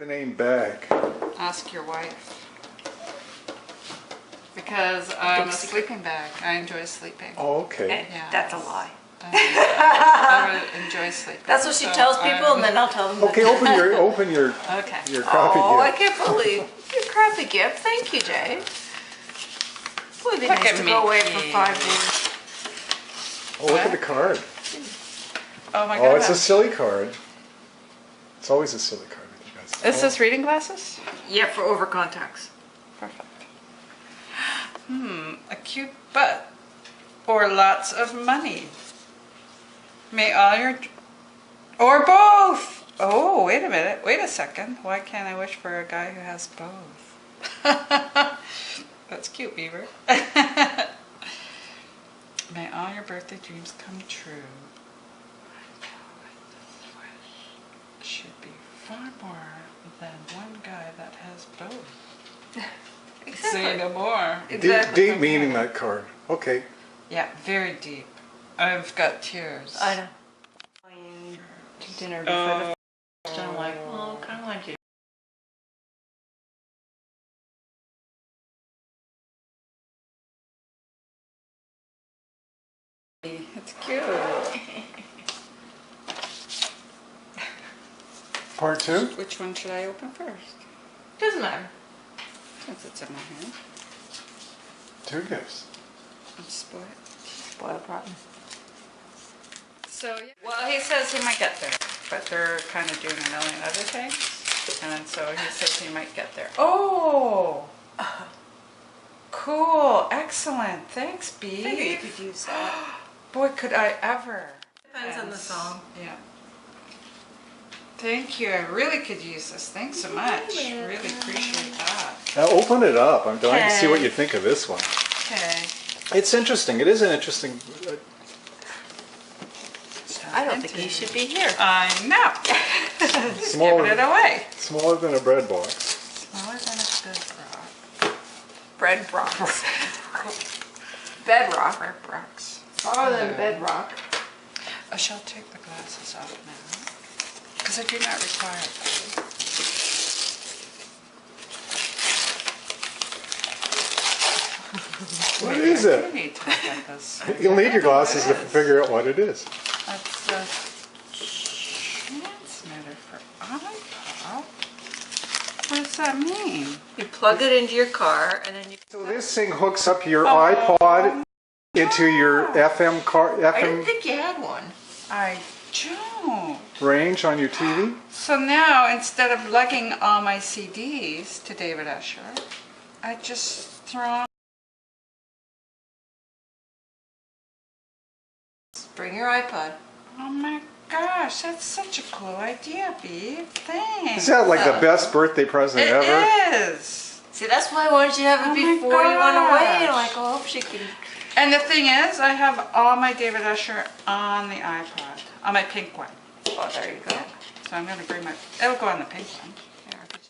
the name back? Ask your wife. Because I'm a sleeping bag. I enjoy sleeping. Oh, okay. Yeah. That's a lie. I enjoy sleeping. That's what she tells people, and then I'll tell them. Okay, open your Okay. your crappy Oh, I gift. can't believe your crappy gift. Thank you, Jay. Boy, it'd be Look nice at to me. go away for 5 days. Oh, look at the card. Oh my Oh, god. it's a silly card. It's always a silly card with you guys. Is this reading glasses? Yeah, for over contacts. Perfect. A cute butt. Or lots of money. May all your... Or both! Oh, wait a minute. Wait a second. Why can't I wish for a guy who has both? That's cute, Beaver. May all your birthday dreams come true. Should be far more than one guy that has both. Exactly. Say no more. Deep meaning, that card. Okay. Yeah, very deep. I've got tears. I know. To dinner before the I'm like, well, kind of like you. It's cute. Part 2? Which one should I open first? Doesn't matter. Since it's in my hand. 2 gifts. I'm spoiled. Spoiled rotten. So, yeah. Well, he says he might get there, but they're kind of doing a million other things. And so he says he might get there. Oh! Cool. Excellent. Thanks, B. Maybe you could use that. Boy, could I ever. Depends on the song. Yeah. Thank you. I really could use this. Thanks so much. Really appreciate that. Now open it up. I'm dying to see what you think of this one. Okay. It's interesting. It is an interesting... I don't think you should be here. I know. He's Smaller. giving it away. Smaller than a bread box. Smaller than a good rock. Bread rocks. Bedrock. Bread rocks. Smaller than bedrock. I shall take the glasses off now, because I do not require them. What is I it? do need to look at this. You'll need your glasses to figure out what it is. That's the transmitter for iPod. What does that mean? You plug it into your car, and then you... So this thing hooks up your iPod into your FM car, I didn't FM think you had one. I don't. range on your TV. So now, instead of lugging all my CDs to David Usher, I just throw on. Bring your iPod. Oh my gosh, that's such a cool idea, B. Thanks. Is that like the best birthday present ever? It is. See, that's why I wanted you to have it Oh my before you went away. gosh. Like, I hope she can... And the thing is, I have all my David Usher on the iPod, on my pink one. Oh, there you go. So I'm going to bring my, it'll go on the pink one.